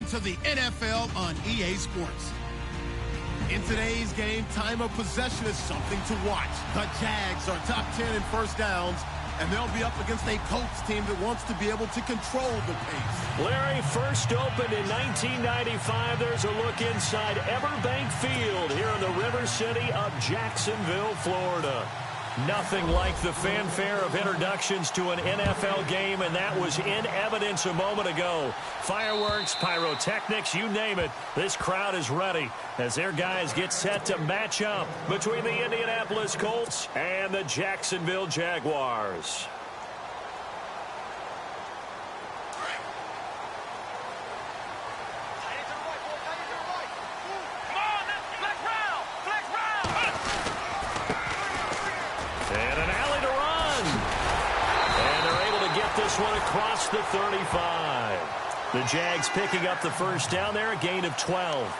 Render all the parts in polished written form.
to the NFL on EA Sports. In today's game, time of possession is something to watch. The Jags are top 10 in first downs, and they'll be up against a Colts team that wants to be able to control the pace. Larry, first opened in 1995. There's a look inside Everbank Field here in the River City of Jacksonville, Florida. Nothing like the fanfare of introductions to an NFL game, and that was in evidence a moment ago. Fireworks, pyrotechnics, you name it. This crowd is ready as their guys get set to match up between the Indianapolis Colts and the Jacksonville Jaguars. One across the 35. The Jags picking up the first down there, a gain of 12.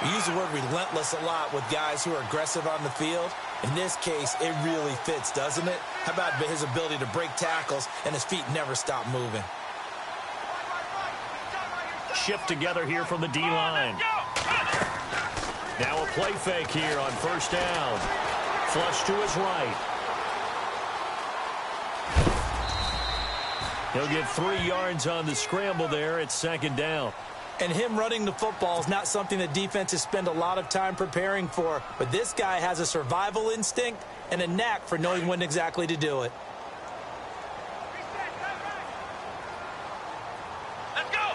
We use the word relentless a lot with guys who are aggressive on the field. In this case, it really fits, doesn't it? How about his ability to break tackles and his feet never stop moving? Shift together here from the D-line. Now a play fake here on first down. Flush to his right. He'll get 3 yards on the scramble there. It's second down. And him running the football is not something that defenses spend a lot of time preparing for. But this guy has a survival instinct and a knack for knowing when exactly to do it. Let's go.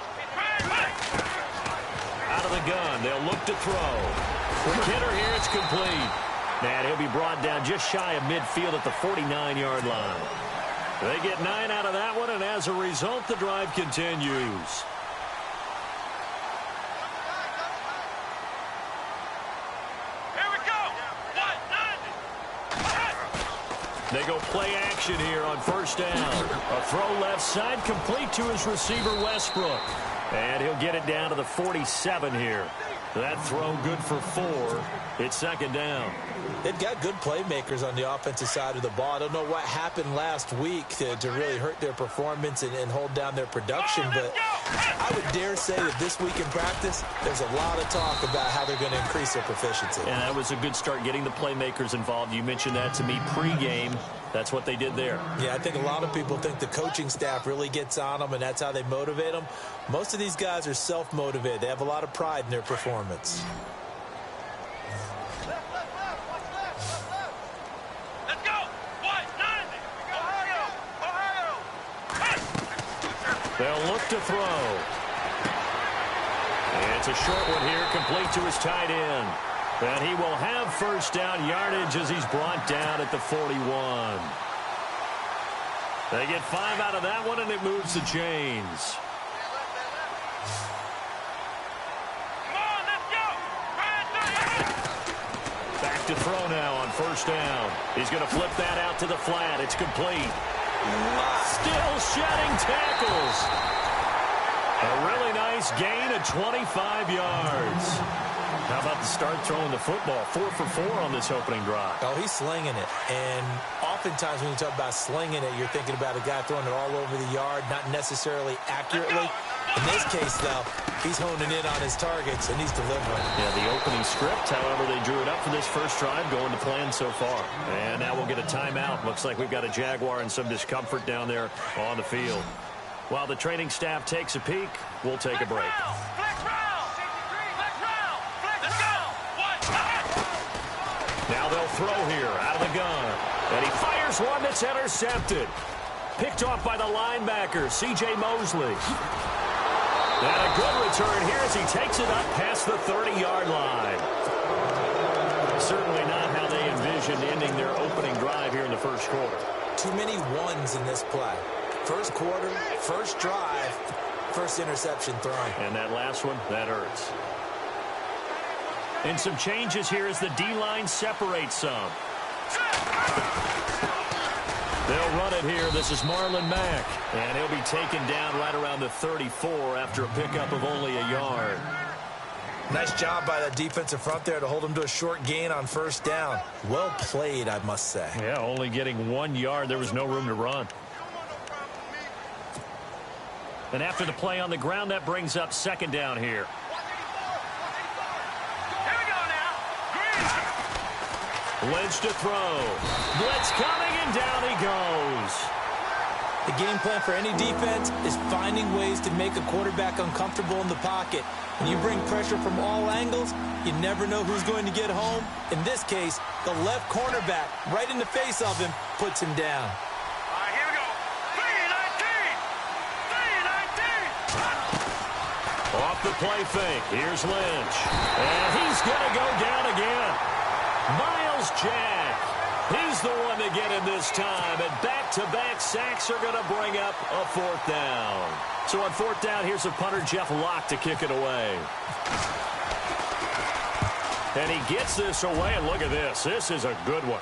Out of the gun. They'll look to throw. For Kidder here, it's complete. And he'll be brought down just shy of midfield at the 49-yard line. They get 9 out of that one, and as a result, the drive continues. Here we go. They go play action here on first down. A throw left side complete to his receiver, Westbrook. And he'll get it down to the 47 here. That throw good for 4. It's second down. They've got good playmakers on the offensive side of the ball. I don't know what happened last week to really hurt their performance and hold down their production, but I would dare say that this week in practice, there's a lot of talk about how they're going to increase their proficiency. And that was a good start getting the playmakers involved. You mentioned that to me pregame. That's what they did there. Yeah, I think a lot of people think the coaching staff really gets on them, and that's how they motivate them. Most of these guys are self-motivated. They have a lot of pride in their performance. Let's go. Ohio. They'll look to throw. It's a short one here, complete to his tight end. And he will have first down yardage as he's brought down at the 41. They get 5 out of that one, and it moves the chains. Come on, let's go. Back to throw now on first down. He's going to flip that out to the flat. It's complete. Still shedding tackles. A really nice gain of 25 yards. How about the start throwing the football? 4 for 4 on this opening drive. Oh, he's slinging it. And oftentimes when you talk about slinging it, you're thinking about a guy throwing it all over the yard, not necessarily accurately. In this case, though, he's honing in on his targets, and he's delivering. Yeah, the opening script, however, they drew it up for this first drive, going to plan so far. And now we'll get a timeout. Looks like we've got a Jaguar and some discomfort down there on the field. While the training staff takes a peek, we'll take a break. Now they'll throw here out of the gun. And he fires one that's intercepted. Picked off by the linebacker, C.J. Mosley. And a good return here as he takes it up past the 30-yard line. Certainly not how they envisioned ending their opening drive here in the first quarter. Too many ones in this play. First quarter, first drive, first interception thrown. And that last one, that hurts. And some changes here as the D-line separates some. They'll run it here. This is Marlon Mack. And he'll be taken down right around the 34 after a pickup of only a yard. Nice job by that defensive front there to hold him to a short gain on first down. Well played, I must say. Yeah, only getting 1 yard. There was no room to run. And after the play on the ground, that brings up second down here. Here we go now. Green. Lynch to throw. Blitz coming, and down he goes. The game plan for any defense is finding ways to make a quarterback uncomfortable in the pocket. When you bring pressure from all angles, you never know who's going to get home. In this case, the left cornerback, right in the face of him, puts him down. All right, here we go. 3-19. 3-19. Off the play fake. Here's Lynch. And he's going to go down again. Myles Jack. He's the one to get him this time. And back-to-back sacks are going to bring up a fourth down. So on fourth down, here's the punter, Jeff Locke, to kick it away. And he gets this away, and look at this. This is a good one.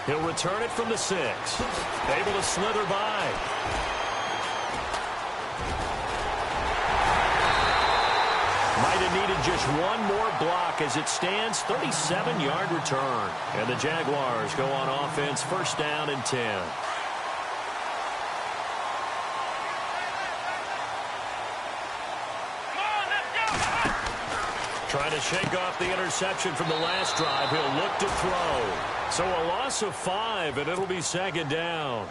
He'll return it from the 6. Able to slither by. Might have needed just one more block as it stands. 37-yard return. And the Jaguars go on offense, first down and 10. Trying to shake off the interception from the last drive. He'll look to throw. So a loss of 5, and it'll be second down.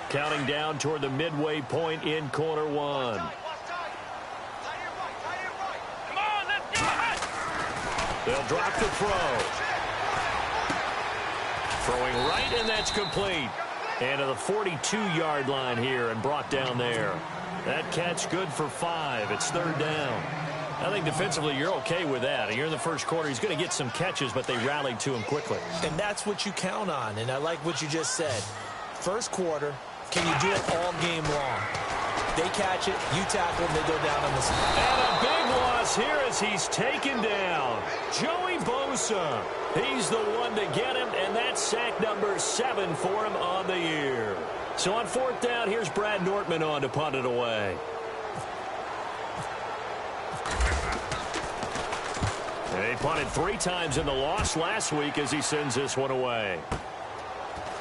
Counting down toward the midway point in quarter 1. Come on, let's go. They'll drop the throw. Throwing right, and that's complete. And to the 42-yard line here and brought down there. That catch good for 5. It's third down. I think defensively you're okay with that. You're in the first quarter. He's going to get some catches, but they rallied to him quickly. And that's what you count on, and I like what you just said. First quarter, can you do it all game long? They catch it, you tackle, and they go down on the side. And a big loss here as he's taken down. Joey Bosa. He's the one to get him, and that's sack number 7 for him on the year. So on fourth down, here's Brad Nortman on to punt it away. And he punted 3 times in the loss last week as he sends this one away.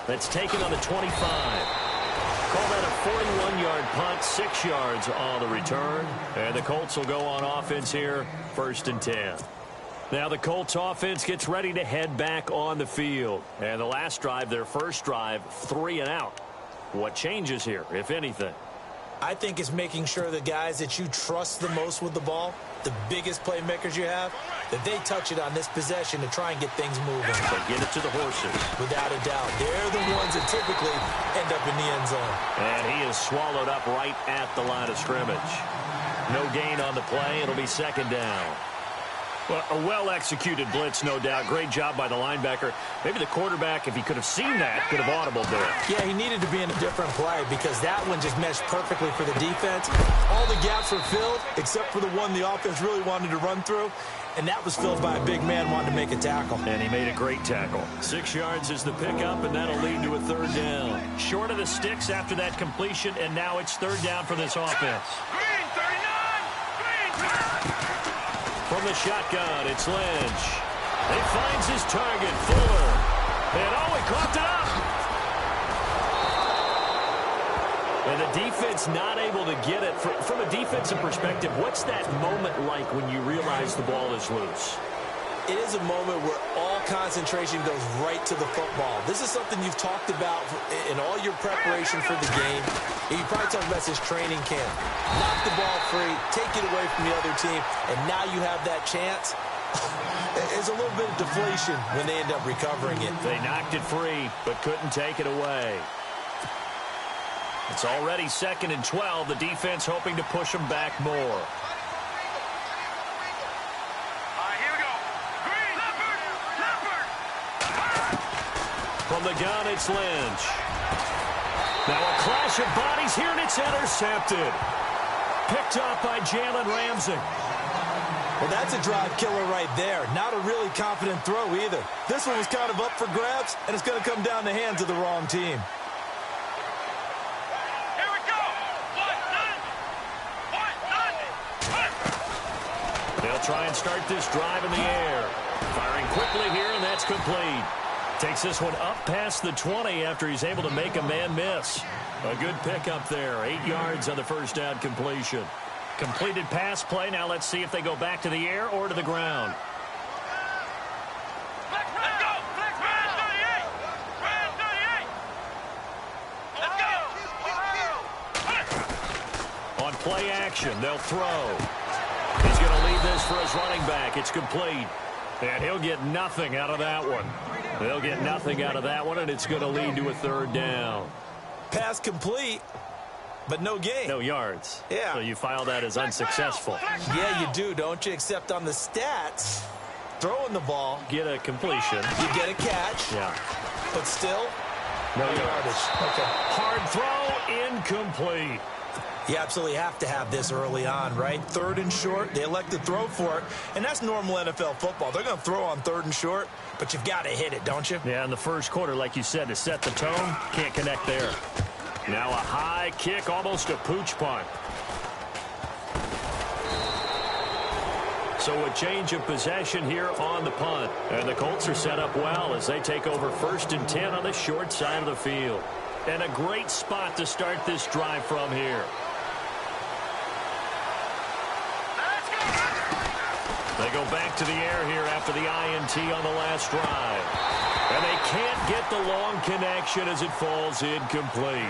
That's taken on the 25. Call that a 41-yard punt, 6 yards on the return. And the Colts will go on offense here, first and 10. Now the Colts offense gets ready to head back on the field. And the last drive, their first drive, 3 and out. What changes here, if anything? I think it's making sure the guys that you trust the most with the ball, the biggest playmakers you have, that they touch it on this possession to try and get things moving. They get it to the horses. Without a doubt. They're the ones that typically end up in the end zone. And he is swallowed up right at the line of scrimmage. No gain on the play. It'll be second down. Well, a well-executed blitz, no doubt. Great job by the linebacker. Maybe the quarterback, if he could have seen that, could have audibled there. Yeah, he needed to be in a different play because that one just meshed perfectly for the defense. All the gaps were filled except for the one the offense really wanted to run through, and that was filled by a big man wanting to make a tackle. And he made a great tackle. 6 yards is the pickup, and that'll lead to a third down. Short of the sticks after that completion, and now it's third down for this offense. Green, 39. Green. From the shotgun, it's Lynch. He finds his target, Fuller. And oh, he coughed it up. And the defense not able to get it. From a defensive perspective, what's that moment like when you realize the ball is loose? It is a moment where all concentration goes right to the football. This is something you've talked about in all your preparation for the game. And you probably talked about since training camp. Knock the ball free, take it away from the other team, and now you have that chance. There's a little bit of deflation when they end up recovering it. They knocked it free, but couldn't take it away. It's already second and 12. The defense hoping to push them back more. From the gun, it's Lynch. Now a clash of bodies here, and it's intercepted. Picked up by Jalen Ramsey. Well, that's a drive killer right there. Not a really confident throw either. This one was kind of up for grabs, and it's going to come down the hands of the wrong team. Here we go. 1-0. They'll try and start this drive in the air. Firing quickly here, and that's complete. Takes this one up past the 20 after he's able to make a man miss. A good pickup there. 8 yards on the first down completion. Completed pass play. Now let's see if they go back to the air or to the ground. Let's go! Flex man 38! Man 38! Let's go! On play action, they'll throw. He's going to lead this for his running back. It's complete. And he'll get nothing out of that one. They'll get nothing out of that one, and it's going to lead to a third down. Pass complete, but no gain. No yards. Yeah. So you file that as unsuccessful. Yeah, you do, don't you? Except on the stats, throwing the ball, Get a completion. you get a catch, Yeah. but still, No no yards. yardage. Okay. Hard throw, incomplete. You absolutely have to have this early on, right? 3rd and short, they elect to throw for it, and that's normal NFL football. They're going to throw on 3rd and short, but you've got to hit it, don't you? Yeah, in the first quarter, like you said, to set the tone, can't connect there. Now a high kick, almost a pooch punt. So a change of possession here on the punt. And the Colts are set up well as they take over 1st and 10 on the short side of the field. And a great spot to start this drive from here. They go back to the air here after the INT on the last drive. And they can't get the long connection as it falls incomplete.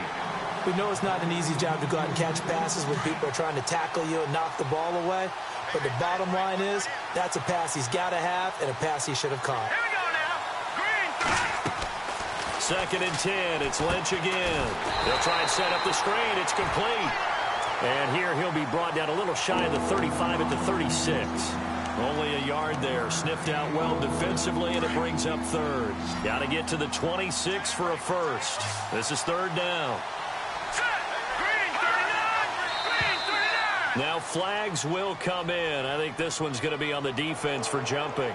We know it's not an easy job to go out and catch passes when people are trying to tackle you and knock the ball away. But the bottom line is, that's a pass he's got to have and a pass he should have caught. Here we go now. Green. 2nd and 10. It's Lynch again. They'll try and set up the screen. It's complete. And here he'll be brought down a little shy of the 35 at the 36. Only a yard there. Sniffed out well defensively, and it brings up 3rd. Got to get to the 26 for a first. This is 3rd down. Set. Green 39. Green 39. Now flags will come in. I think this one's going to be on the defense for jumping.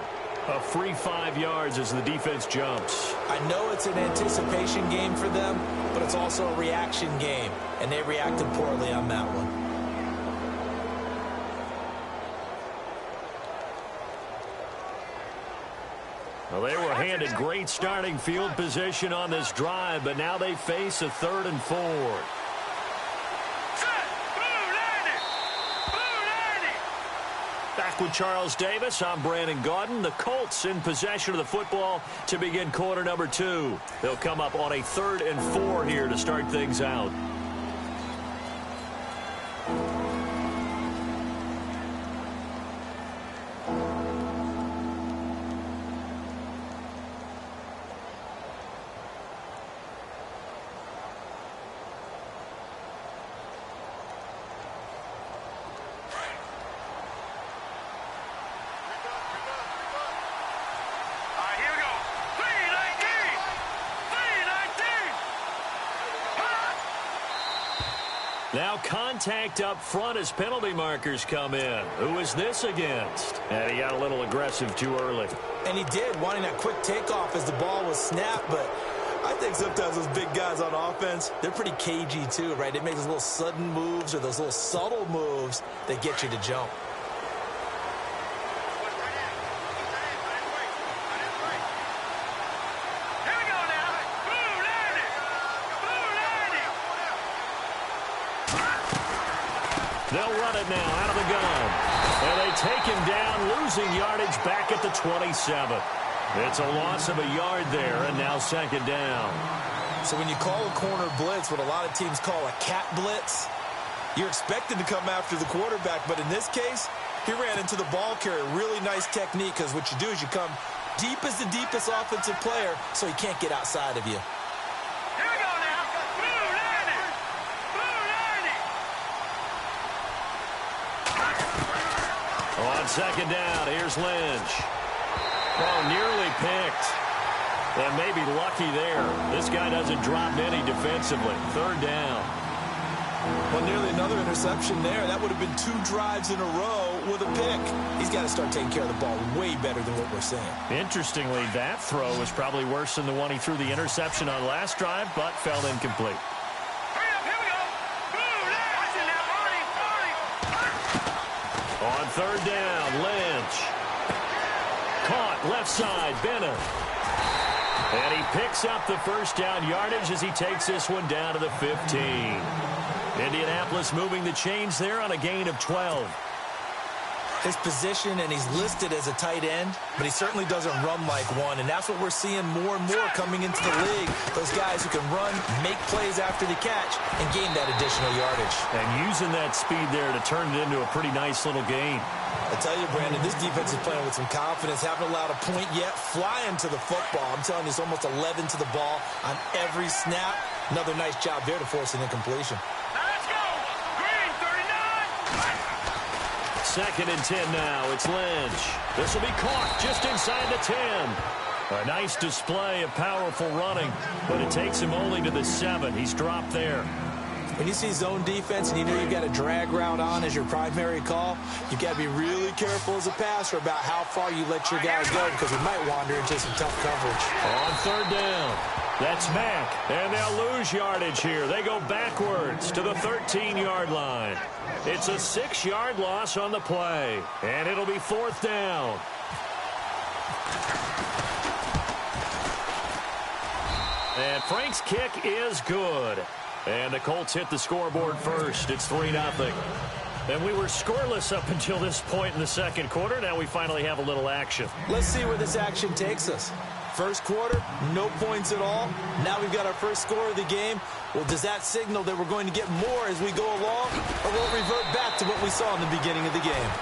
A free 5 yards as the defense jumps. I know it's an anticipation game for them, but it's also a reaction game, and they reacted poorly on that one. Well, they were handed great starting field position on this drive, but now they face a 3rd and 4. Set. Blue 90. Blue 90. Back with Charles Davis, I'm Brandon Gaudin. The Colts in possession of the football to begin quarter number 2. They'll come up on a 3rd and 4 here to start things out. All right, here we go. 319. 319. Now contact up front as penalty markers come in. Who is this against? And he got a little aggressive too early. And he did, wanting that quick takeoff as the ball was snapped, but I think sometimes those big guys on offense, they're pretty cagey too, right? They make those little sudden moves or those little subtle moves that get you to jump. Here we go now. Blue 90. Blue 90. They'll run it now out of the gun. And they take him down, losing yardage back at the 27. It's a loss of a yard there, and now 2nd down. So when you call a corner blitz, what a lot of teams call a cat blitz, you're expected to come after the quarterback. But in this case, he ran into the ball carrier. Really nice technique, because what you do is you come deep as the deepest offensive player, so he can't get outside of you. Here we go now. Blue 90. Blue 90. On 2nd down, here's Lynch. Oh, nearly picked. And maybe lucky there. This guy doesn't drop any defensively. 3rd down. Well, nearly another interception there. That would have been 2 drives in a row with a pick. He's got to start taking care of the ball way better than what we're seeing. Interestingly, that throw was probably worse than the one he threw the interception on last drive, but fell incomplete. Hurry up, here we go. Blue 90. Watch it now, Arnie. On 3rd down, Lynch. Caught left side, Bennett. And he picks up the first down yardage as he takes this one down to the 15. Indianapolis moving the chains there on a gain of 12. His position, and he's listed as a tight end, but he certainly doesn't run like one, and that's what we're seeing more and more coming into the league. Those guys who can run, make plays after the catch, and gain that additional yardage. And using that speed there to turn it into a pretty nice little gain. I tell you, Brandon, this defense is playing with some confidence. Haven't allowed a point yet. Flying to the football. I'm telling you, it's almost 11 to the ball on every snap. Another nice job there to force an incompletion. Let's go! Green, 39! Second and 10 now. It's Lynch. This will be caught just inside the 10. A nice display of powerful running, but it takes him only to the 7. He's dropped there. When you see zone defense and you know you've got a drag route on as your primary call, you've got to be really careful as a passer about how far you let your guys go because we might wander into some tough coverage. On third down, that's Mack, and they'll lose yardage here. They go backwards to the 13-yard line. It's a 6-yard loss on the play, and it'll be fourth down. And Frank's kick is good. And the Colts hit the scoreboard first. It's 3-0. And we were scoreless up until this point in the second quarter. Now we finally have a little action. Let's see where this action takes us. First quarter, no points at all. Now we've got our first score of the game. Well, does that signal that we're going to get more as we go along? Or will it revert back to what we saw in the beginning of the game?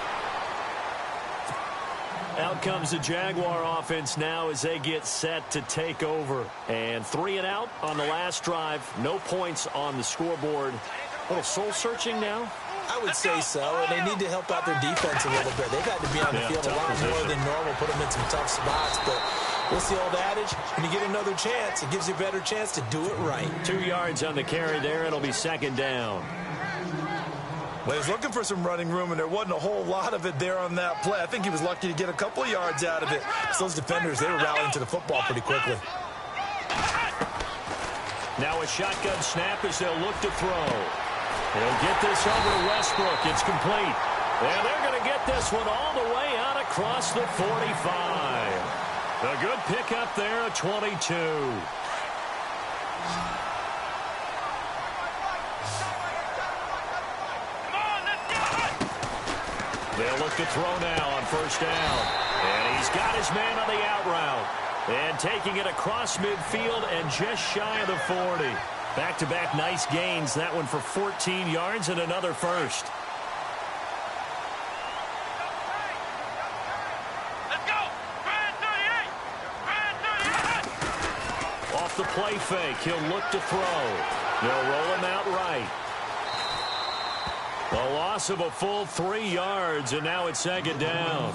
Out comes the Jaguar offense now as they get set to take over. And 3 and out on the last drive. No points on the scoreboard. A little soul-searching now? I would say so, and they need to help out their defense a little bit. They've had to be on the field a lot more than normal, put them in some tough spots. But what's the old adage? When you get another chance, it gives you a better chance to do it right. 2 yards on the carry there. It'll be second down. Well, he was looking for some running room, and there wasn't a whole lot of it there on that play. I think he was lucky to get a couple of yards out of it. So those defenders, they were rallying to the football pretty quickly. Now a shotgun snap as they'll look to throw. They'll get this over to Westbrook. It's complete. And they're going to get this one all the way out across the 45. A good pickup there at 22. They'll look to throw now on first down. And he's got his man on the out route. And taking it across midfield and just shy of the 40. Back-to-back nice gains. That one for 14 yards and another first. Let's go! Grand 38! Grand 38! Off the play fake, he'll look to throw. They'll roll him out right. A loss of a full 3 yards, and now it's second down.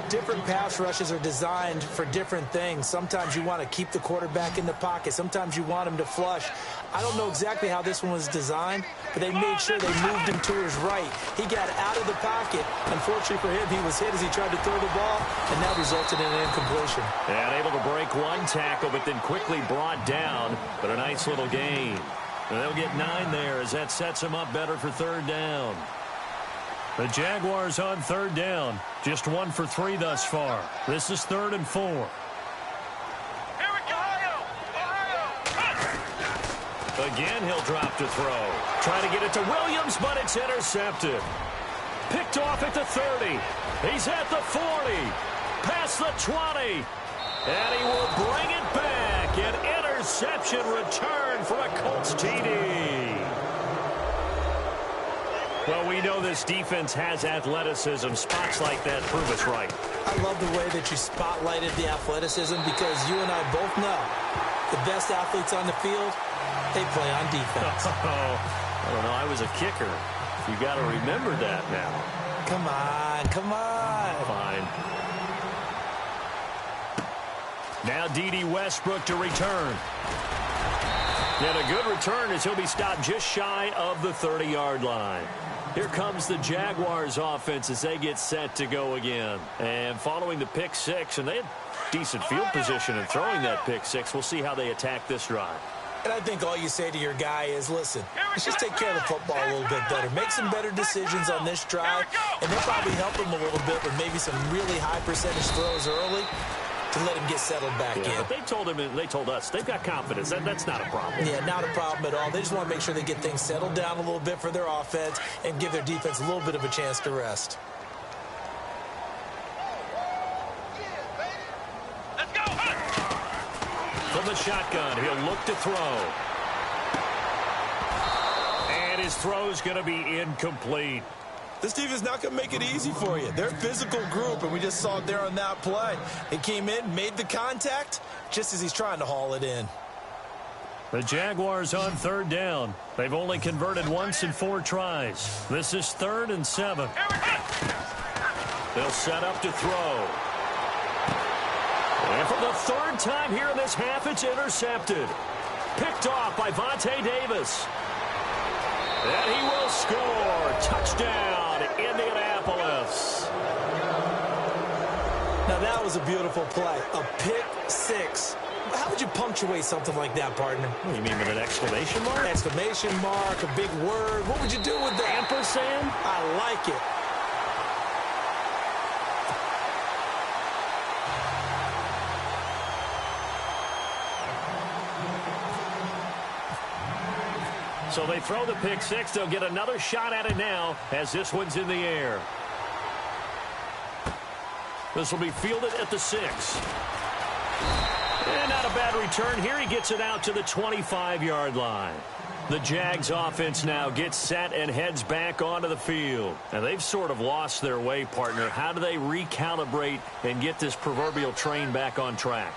Different pass rushes are designed for different things. Sometimes you want to keep the quarterback in the pocket. Sometimes you want him to flush. I don't know exactly how this one was designed, but they made sure they moved him to his right. He got out of the pocket. Unfortunately for him, he was hit as he tried to throw the ball, and that resulted in an incompletion. And able to break one tackle, but then quickly brought down. But a nice little gain. And they'll get 9 there as that sets them up better for third down. The Jaguars on third down. Just 1 for 3 thus far. This is 3rd and 4. Here we go! Again, he'll drop to throw. Trying to get it to Williams, but it's intercepted. Picked off at the 30. He's at the 40. Past the 20. And he will bring it back. An interception return for a Colts TD. Well, we know this defense has athleticism. Spots like that prove us right. I love the way that you spotlighted the athleticism because you and I both know the best athletes on the field, they play on defense. I don't know. I was a kicker. You got to remember that now. Come on, come on. Fine. Now D.D. Westbrook to return. And a good return as he'll be stopped just shy of the 30-yard line. Here comes the Jaguars offense as they get set to go again. And following the pick six, and they had decent field position in throwing that pick six. We'll see how they attack this drive. And I think all you say to your guy is, listen, let's just take care of the football a little bit better. Make some better decisions on this drive, and they'll probably help him a little bit with maybe some really high percentage throws early. to let him get settled back in. But they told us they've got confidence. That's not a problem. Yeah, not a problem at all. They just want to make sure they get things settled down a little bit for their offense and give their defense a little bit of a chance to rest. Let's go. From the shotgun, he'll look to throw. And his throw's going to be incomplete. This team is not going to make it easy for you. They're a physical group, and we just saw it there on that play. He came in, made the contact, just as he's trying to haul it in. The Jaguars on third down. They've only converted once in 4 tries. This is 3rd and 7. They'll set up to throw. And for the 3rd time here in this half, it's intercepted. Picked off by Vontae Davis. And he will score. Touchdown, Indianapolis. Now, that was a beautiful play. A pick 6. How would you punctuate something like that, partner? You mean with an exclamation mark? Exclamation mark, a big word. What would you do with that? Ampersand? I like it. So they throw the pick 6. They'll get another shot at it now as this one's in the air. This will be fielded at the 6. And not a bad return here. He gets it out to the 25-yard line. The Jags offense now gets set and heads back onto the field. And they've sort of lost their way, partner. How do they recalibrate and get this proverbial train back on track?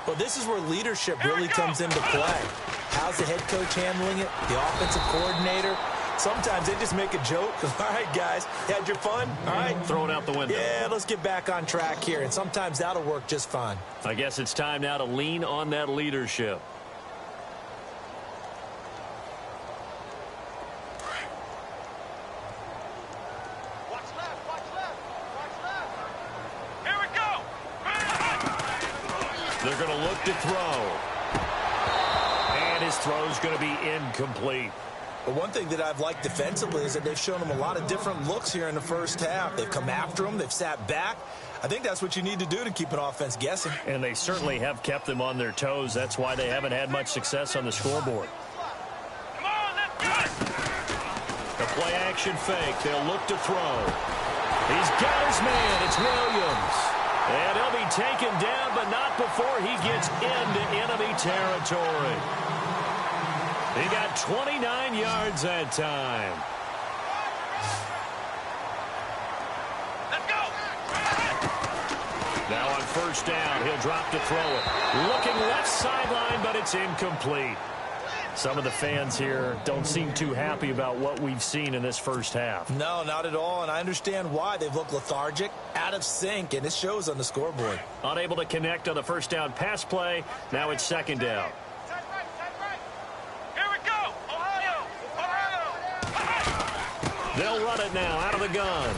Well, this is where leadership really comes into play. How's the head coach handling it? The offensive coordinator? Sometimes they just make a joke. All right, guys, you had your fun? All right. Throw it out the window. Yeah, let's get back on track here. And sometimes that'll work just fine. I guess it's time now to lean on that leadership. Watch left, watch left, watch left. Here we go. They're going to look to throw. And his throw's going to be incomplete. But one thing that I've liked defensively is that they've shown him a lot of different looks here in the first half. They've come after him. They've sat back. I think that's what you need to do to keep an offense guessing. And they certainly have kept them on their toes. That's why they haven't had much success on the scoreboard. Come on, let's go. The play action fake. They'll look to throw. He's got his man. It's Williams. And he'll be taken down, but not before he gets into enemy territory. He got 29 yards that time. Let's go. Now on first down, he'll drop to throw it. Looking left sideline, but it's incomplete. Some of the fans here don't seem too happy about what we've seen in this first half. No, not at all, and I understand why. They've looked lethargic, out of sync, and it shows on the scoreboard. Unable to connect on the first down pass play. Now it's second down. Here we go. Ohio. They'll run it now out of the gun.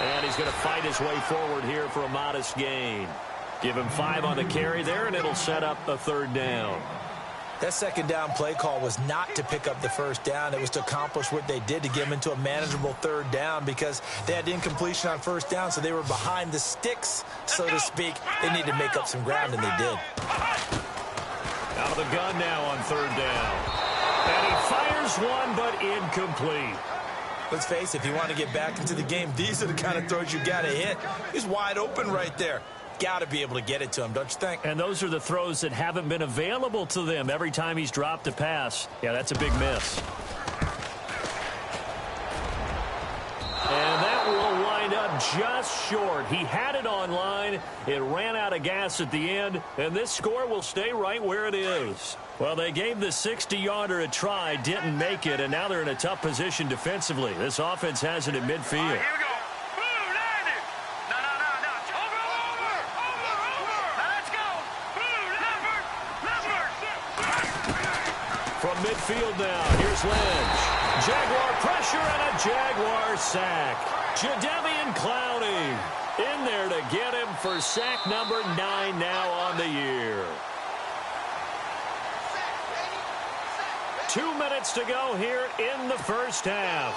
And he's going to fight his way forward here for a modest gain. Give him 5 on the carry there, and it'll set up a third down. That second down play call was not to pick up the first down. It was to accomplish what they did to get them into a manageable third down because they had incompletion on first down, so they were behind the sticks, so to speak. They needed to make up some ground, and they did. Out of the gun now on third down. And he fires one, but incomplete. Let's face it, if you want to get back into the game, these are the kind of throws you got to hit. He's wide open right there. Got to be able to get it to him, don't you think? And those are the throws that haven't been available to them every time he's dropped a pass. Yeah, that's a big miss. And that will wind up just short. He had it on line. It ran out of gas at the end, and this score will stay right where it is. Well, they gave the 60-yarder a try, didn't make it, and now they're in a tough position defensively. This offense has it at midfield. Here we go. Boom, landed. No. Over. Now let's go. Boom, Lambert. From midfield now, here's Lynch. Jaguar pressure and a Jaguar sack. Jadeveon Clowney in there to get him for sack number 9 now on the year. 2 minutes to go here in the first half.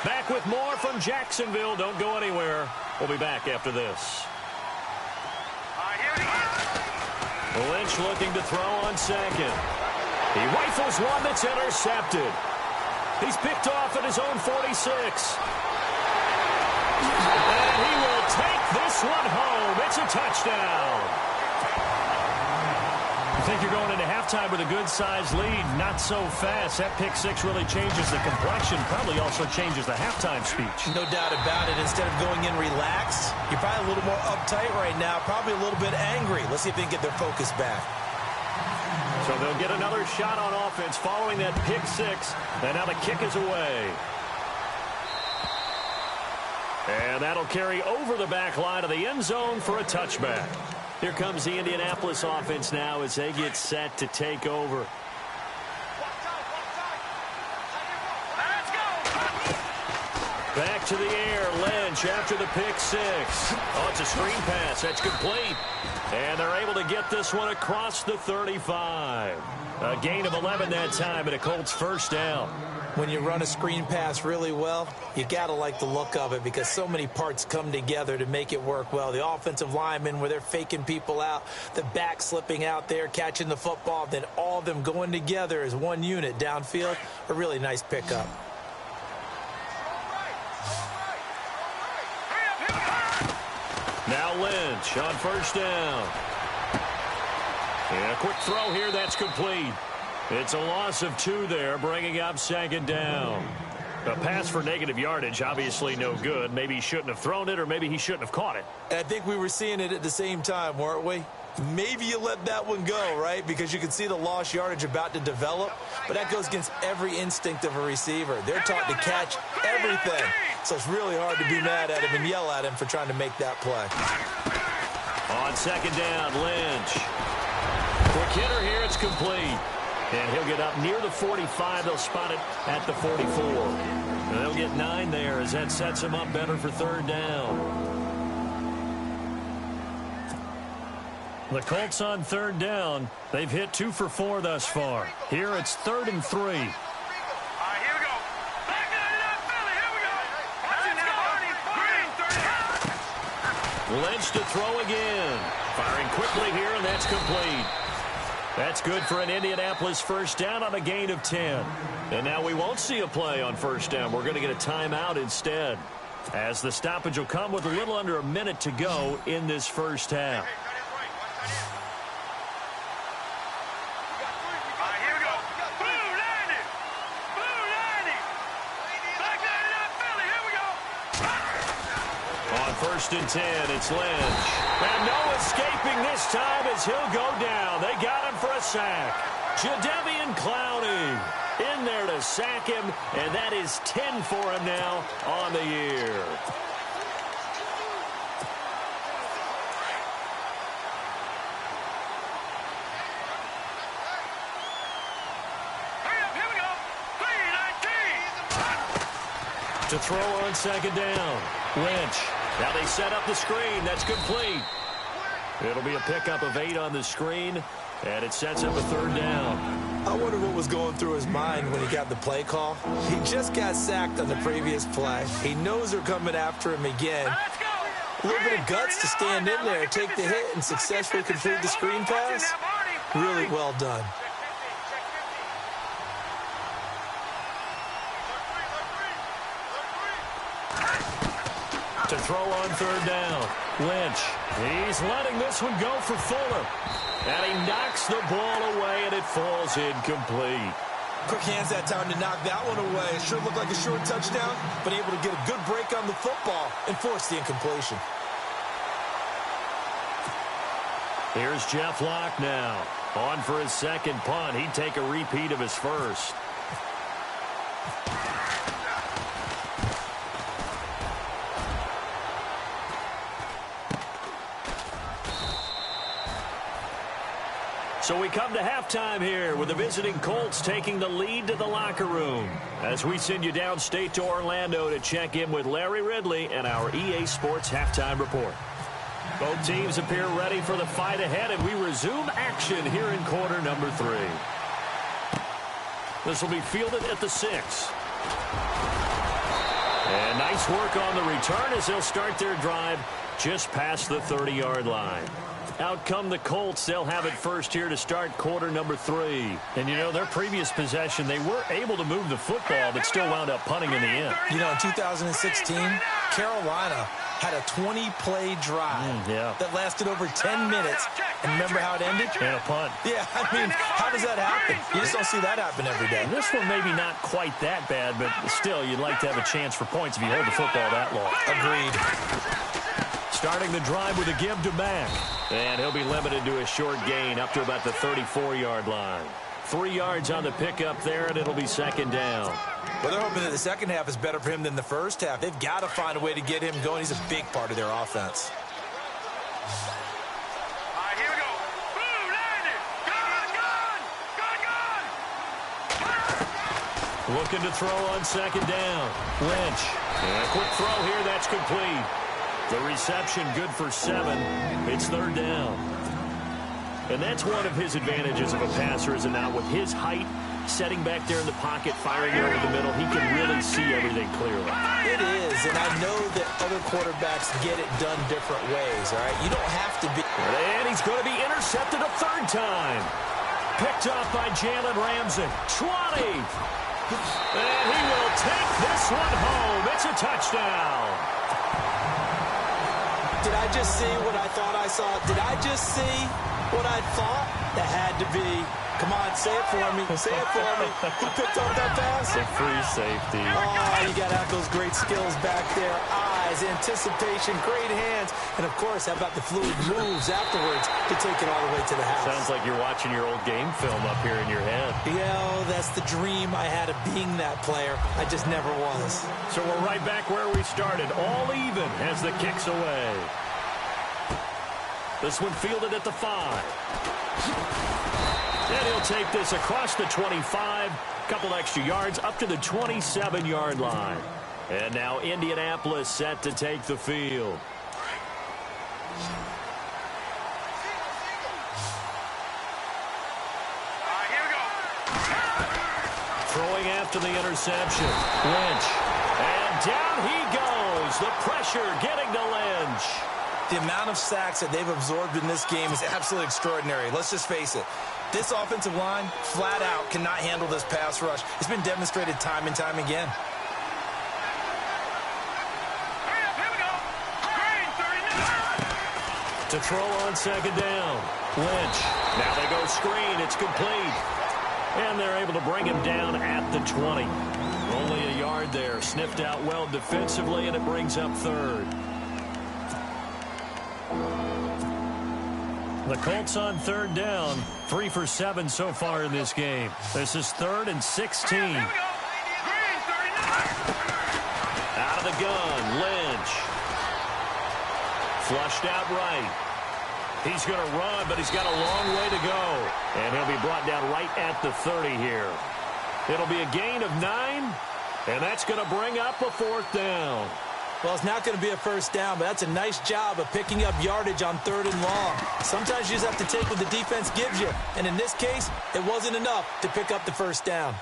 Back with more from Jacksonville. Don't go anywhere. We'll be back after this. All right, here Lynch looking to throw on second. He rifles one that's intercepted. He's picked off at his own 46. And he will take this one home. It's a touchdown. I think you're going into halftime with a good-sized lead. Not so fast. That pick six really changes the complexion. Probably also changes the halftime speech. No doubt about it. Instead of going in relaxed, you're probably a little more uptight right now. Probably a little bit angry. Let's see if they can get their focus back. So they'll get another shot on offense following that pick six. And now the kick is away. And that'll carry over the back line of the end zone for a touchback. Here comes the Indianapolis offense now as they get set to take over. Back to the air. Lynch after the pick six. Oh, it's a screen pass. That's complete. And they're able to get this one across the 35. A gain of 11 that time and a Colts first down. When you run a screen pass really well, you got to like the look of it because so many parts come together to make it work well. The offensive linemen where they're faking people out, the back slipping out there, catching the football, then all of them going together as one unit downfield. A really nice pickup. Now Lynch on first down. And a quick throw here, that's complete. It's a loss of 2 there, bringing up second down. A pass for negative yardage, obviously no good. Maybe he shouldn't have thrown it, or maybe he shouldn't have caught it. I think we were seeing it at the same time, weren't we? Maybe you let that one go, right? Because you can see the lost yardage about to develop. But that goes against every instinct of a receiver. They're taught to catch everything. So it's really hard to be mad at him and yell at him for trying to make that play. On second down, Lynch. Quick hitter here, it's complete. And he'll get up near the 45. They'll spot it at the 44. And they'll get 9 there as that sets him up better for third down. The Colts on third down. They've hit 2 for 4 thus far. Here it's 3rd and 3. All right, here we go. Back it up, Philly. Here we go. Lynch to throw again. Firing quickly here, and that's complete. That's good for an Indianapolis first down on a gain of 10. And now we won't see a play on first down. We're going to get a timeout instead, as the stoppage will come with a little under a minute to go in this first half. First and 10, it's Lynch. And no escaping this time as he'll go down. They got him for a sack. Jadeveon Clowney in there to sack him, and that is 10 for him now on the year. Here we go. 3-19. To throw on second down, Lynch. Now they set up the screen. That's complete. It'll be a pickup of 8 on the screen, and it sets up a third down. I wonder what was going through his mind when he got the play call. He just got sacked on the previous play. He knows they're coming after him again. Let's go. A little bit of guts to stand in there, take the hit, and successfully complete the screen pass. Really well done. To throw on third down, Lynch. He's letting this one go for Fuller. And he knocks the ball away, and it falls incomplete. Quick hands that time to knock that one away. It sure looked like a short touchdown, but able to get a good break on the football and force the incompletion. Here's Jeff Locke now. On for his second punt. He'd take a repeat of his first. So we come to halftime here with the visiting Colts taking the lead to the locker room as we send you downstate to Orlando to check in with Larry Ridley and our EA Sports Halftime Report. Both teams appear ready for the fight ahead, and we resume action here in quarter number 3. This will be fielded at the 6. And nice work on the return as they'll start their drive just past the 30-yard line. Out come the Colts. They'll have it first here to start quarter number 3. And, you know, their previous possession, they were able to move the football, but still wound up punting in the end. You know, in 2016, Carolina had a 20-play drive that lasted over 10 minutes. And remember how it ended? And a punt. Yeah, I mean, how does that happen? You just don't see that happen every day. And this one maybe not quite that bad, but still, you'd like to have a chance for points if you hold the football that long. Agreed. Starting the drive with a give to Mack. And he'll be limited to a short gain up to about the 34-yard line. 3 yards on the pickup there, and it'll be second down. Well, they're hoping that the second half is better for him than the first half. They've got to find a way to get him going. He's a big part of their offense. All right, here we go. Boom, landed. Gun. Looking to throw on second down. Lynch. And a quick throw here. That's complete. The reception good for 7. It's third down. And that's one of his advantages of a passer, is it not? With his height, setting back there in the pocket, firing over the middle, he can really see everything clearly. It is, and I know that other quarterbacks get it done different ways, all right? You don't have to be. And he's going to be intercepted a third time. Picked off by Jalen Ramsey. 20. And he will take this one home. It's a touchdown. Did I just see what I thought I saw? Did I just see what I thought? That had to be. Come on, say it for me. Say it for me. Who picked up that pass? The free safety. Oh, you got to have those great skills back there. Eyes, anticipation, great hands. And, of course, how about the fluid moves afterwards to take it all the way to the house? Sounds like you're watching your old game film up here in your head. Yeah, that's the dream I had of being that player. I just never was. So we're right back where we started. All even as the kick's away. This one fielded at the 5. And he'll take this across the 25. Couple extra yards up to the 27-yard line. And now Indianapolis set to take the field. All right, here we go. Throwing after the interception. Lynch. And down he goes. The pressure getting to Lynch. The amount of sacks that they've absorbed in this game is absolutely extraordinary. Let's just face it. This offensive line, flat out, cannot handle this pass rush. It's been demonstrated time and time again. Hurry up, here we go. Green, 39. To throw on second down. Lynch. Now they go screen. It's complete. And they're able to bring him down at the 20. Only a yard there. Sniffed out well defensively, and it brings up third. The Colts on third down. 3 for 7 so far in this game. This is 3rd and 16. Here we go. Green, 39. Out of the gun, Lynch. Flushed out right. He's going to run, but he's got a long way to go. And he'll be brought down right at the 30 here. It'll be a gain of 9, and that's going to bring up a 4th down. Well, it's not going to be a first down, but that's a nice job of picking up yardage on 3rd and long. Sometimes you just have to take what the defense gives you. And in this case, it wasn't enough to pick up the first down.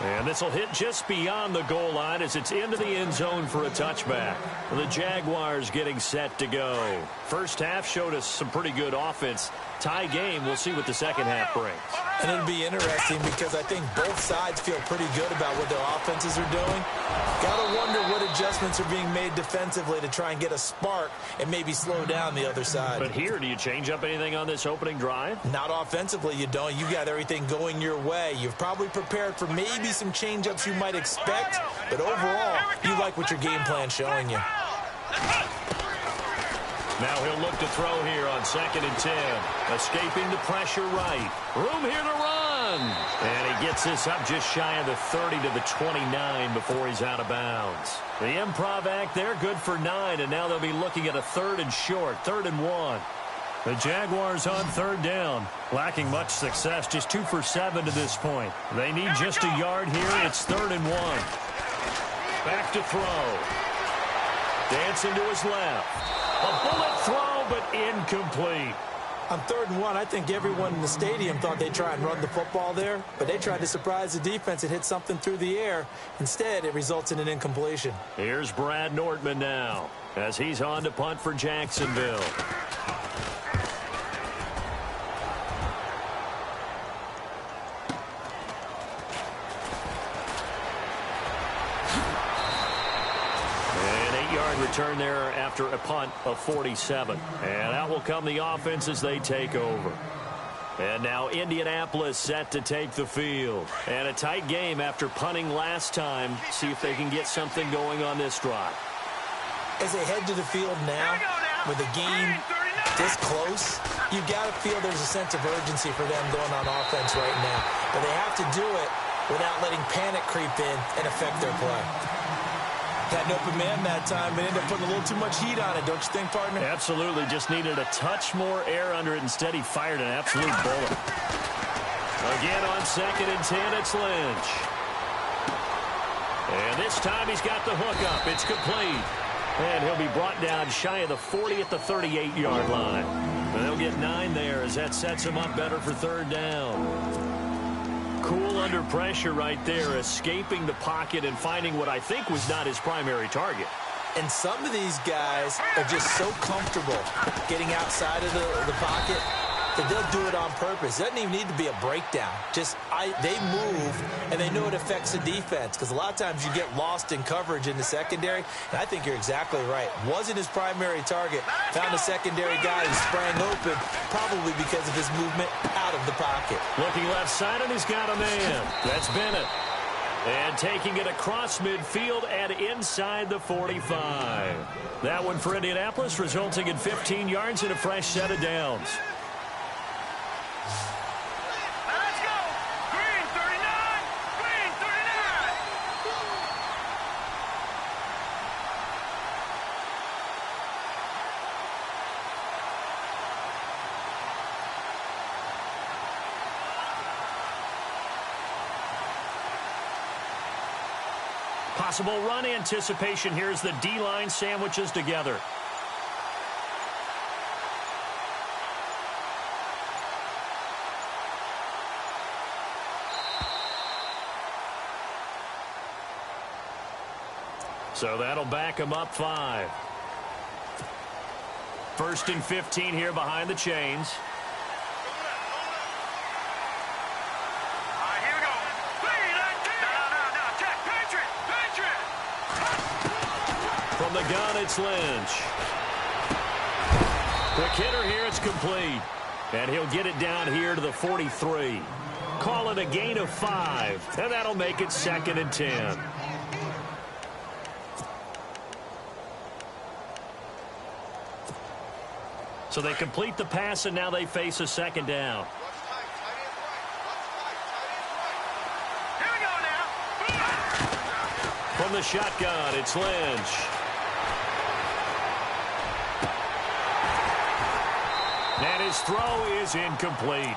And this will hit just beyond the goal line as it's into the end zone for a touchback. The Jaguars getting set to go. First half showed us some pretty good offense. Tie game. We'll see what the second half brings. And it'll be interesting because I think both sides feel pretty good about what their offenses are doing. Gotta wonder what adjustments are being made defensively to try and get a spark and maybe slow down the other side. But here, do you change up anything on this opening drive? Not offensively, you don't. You got everything going your way. You've probably prepared for maybe some change-ups you might expect, but overall, you like what your game plan's showing you. Now he'll look to throw here on 2nd and 10. Escaping the pressure right. Room here to run. And he gets this up just shy of the 30 to the 29 before he's out of bounds. The improv act there, good for 9, and now they'll be looking at a 3rd and short, 3rd and 1. The Jaguars on 3rd down, lacking much success, just 2 for 7 to this point. They need just a yard here. It's 3rd and 1. Back to throw. Dancing to his left. A bullet throw, but incomplete. On 3rd and 1, I think everyone in the stadium thought they'd try and run the football there, but they tried to surprise the defense and hit something through the air. Instead, it results in an incompletion. Here's Brad Nortman now, as he's on to punt for Jacksonville. 50-yard return there after a punt of 47. And out will come the offense as they take over. And now Indianapolis set to take the field. And a tight game after punting last time. See if they can get something going on this drive. As they head to the field now, with the game this close, you've got to feel there's a sense of urgency for them going on offense right now. But they have to do it without letting panic creep in and affect their play. Had an open man that time, but ended up putting a little too much heat on it, don't you think, partner? Absolutely. Just needed a touch more air under it. Instead, he fired an absolute bullet. Again on 2nd and 10, it's Lynch. And this time he's got the hook up. It's complete. And he'll be brought down shy of the 40 at the 38-yard line. And they'll get 9 there as that sets him up better for 3rd down. Cool under pressure right there, escaping the pocket and finding what I think was not his primary target. And some of these guys are just so comfortable getting outside of the pocket that they'll do it on purpose. It doesn't even need to be a breakdown. Just they move, and they know it affects the defense, because a lot of times you get lost in coverage in the secondary, and I think you're exactly right. Wasn't his primary target. Found a secondary guy who sprang open, probably because of his movement out of the pocket. Looking left side, and he's got a man. That's Bennett. And taking it across midfield and inside the 45. That one for Indianapolis, resulting in 15 yards and a fresh set of downs. Let's go. Green 39. Green 39. Possible run anticipation here as the D-line sandwiches together. So that'll back him up 5. 1st and 15 here behind the chains. All right, here we go. Green 19. No. Check. Patriot. From the gun, it's Lynch. Quick hitter here, it's complete. And he'll get it down here to the 43. Call it a gain of 5. And that'll make it 2nd and 10. So they complete the pass, and now they face a 2nd down. Here we go now. From the shotgun, it's Lynch. And his throw is incomplete.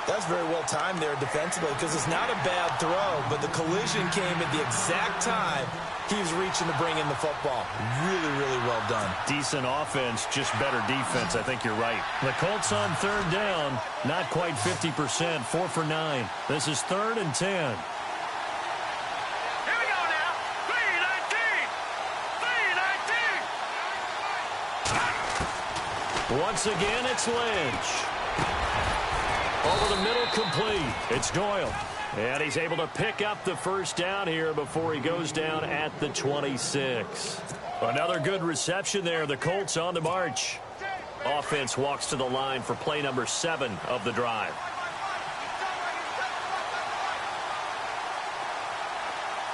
That's very well timed there defensively, because it's not a bad throw, but the collision came at the exact time he was reaching to bring in the football. Really, really well done. Decent offense, just better defense. I think you're right. The Colts on 3rd down, not quite 50%, 4 for 9. This is 3rd and 10. Here we go now. 3-19. Once again, it's Lynch. Over the middle, complete. It's Doyle. And he's able to pick up the 1st down here before he goes down at the 26. Another good reception there. The Colts on the march. Offense walks to the line for play number 7 of the drive.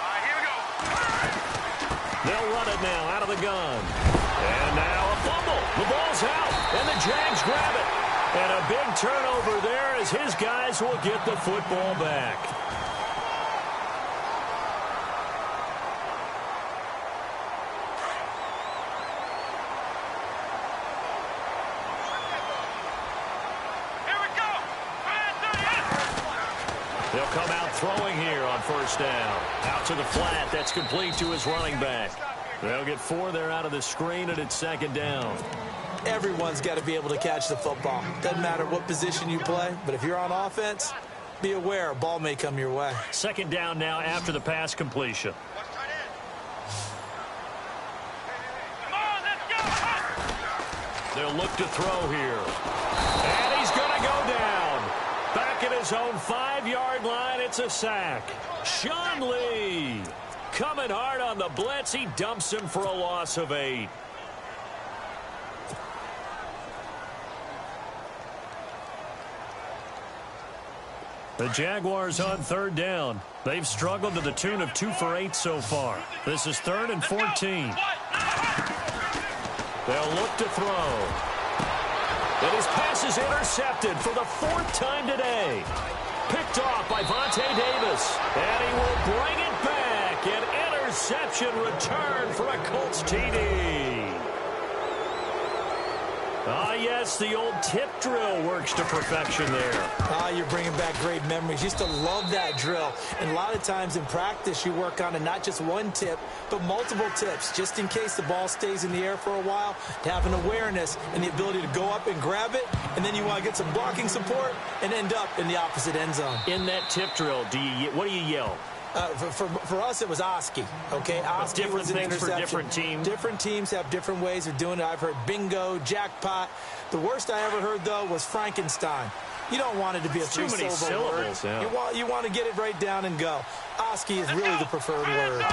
All right, here we go. They'll run it now out of the gun. And now a fumble. The ball's out. And the Jags grab it. And a big turnover there as his guys will get the football back. Here we go. They'll come out throwing here on 1st down. Out to the flat. That's complete to his running back. They'll get 4 there out of the screen, and it's 2nd down. Everyone's got to be able to catch the football. Doesn't matter what position you play, but if you're on offense, be aware a ball may come your way. 2nd down now after the pass completion. Come on, let's go. They'll look to throw here. And he's going to go down. Back at his own 5-yard line, it's a sack. Sean Lee coming hard on the blitz. He dumps him for a loss of 8. The Jaguars on 3rd down. They've struggled to the tune of 2 for 8 so far. This is 3rd and 14. They'll look to throw. And his pass is intercepted for the 4th time today. Picked off by Vontae Davis. And he will bring it back. An interception return for a Colts TD. Ah, yes, the old tip drill works to perfection there. Ah, you're bringing back great memories. Used to love that drill. And a lot of times in practice, you work on it, not just one tip, but multiple tips, just in case the ball stays in the air for a while, to have an awareness and the ability to go up and grab it, and then you want to get some blocking support and end up in the opposite end zone. In that tip drill, what do you yell? For us, it was Oski. Okay, Oski different was an things interception. for different teams. Different teams have different ways of doing it. I've heard bingo, jackpot. The worst I ever heard, though, was Frankenstein. You don't want it to be a too many syllables. word. Yeah. You want to get it right down and go. Oski is really the preferred word.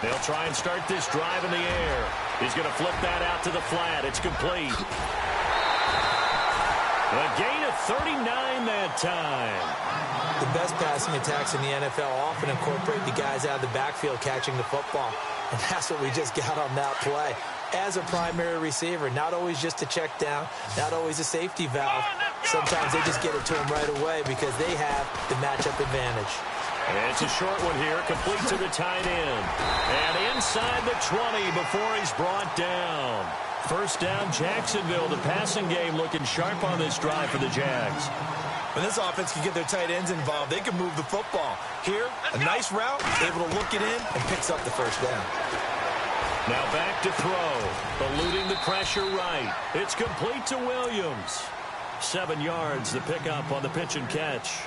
They'll try and start this drive in the air. He's going to flip that out to the flat. It's complete. A gain of 39 that time. The best passing attacks in the NFL often incorporate the guys out of the backfield catching the football. And that's what we just got on that play. As a primary receiver, not always just a check down, not always a safety valve. Sometimes they just get it to him right away because they have the matchup advantage. And it's a short one here, complete to the tight end. And inside the 20 before he's brought down. First down, Jacksonville. The passing game looking sharp on this drive for the Jags. When this offense can get their tight ends involved, they can move the football. Here, a nice route, able to look it in, and picks up the first down. Now back to throw, eluding the pressure right. It's complete to Williams. 7 yards, the pickup on the pitch and catch.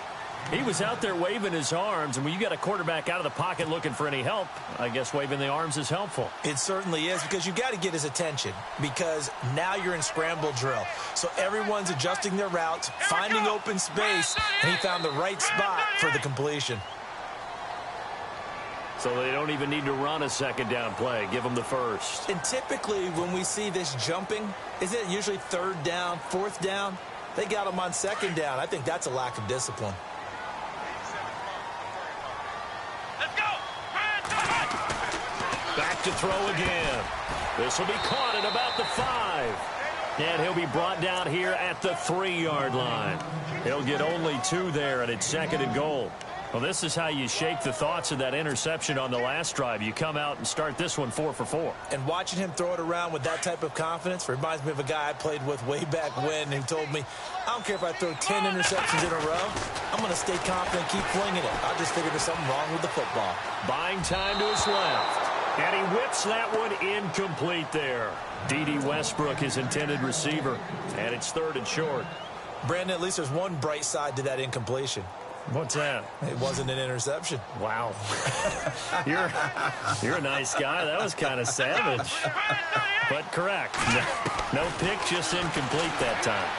He was out there waving his arms, and when you got a quarterback out of the pocket looking for any help, I guess waving the arms is helpful. It certainly is, because you got to get his attention, because now you're in scramble drill. So everyone's adjusting their routes, finding open space, and he found the right spot for the completion. So they don't even need to run a second down play. Give them the first. And typically when we see this jumping, isn't it usually 3rd down, 4th down? They got him on 2nd down. I think that's a lack of discipline. Back to throw again. This will be caught at about the 5. And he'll be brought down here at the 3-yard line. He'll get only 2 there, and it's 2nd and goal. Well, this is how you shake the thoughts of that interception on the last drive. You come out and start this one 4 for 4. And watching him throw it around with that type of confidence reminds me of a guy I played with way back when who told me, I don't care if I throw 10 interceptions in a row. I'm going to stay confident, keep flinging it. I just figured there's something wrong with the football. Buying time to his left. And he whips that one incomplete there. D.D. Westbrook, his intended receiver. And it's 3rd and short. Brandon, at least there's one bright side to that incompletion. What's that? It wasn't an interception. Wow. You're a nice guy. That was kind of savage. But correct. No pick, just incomplete that time.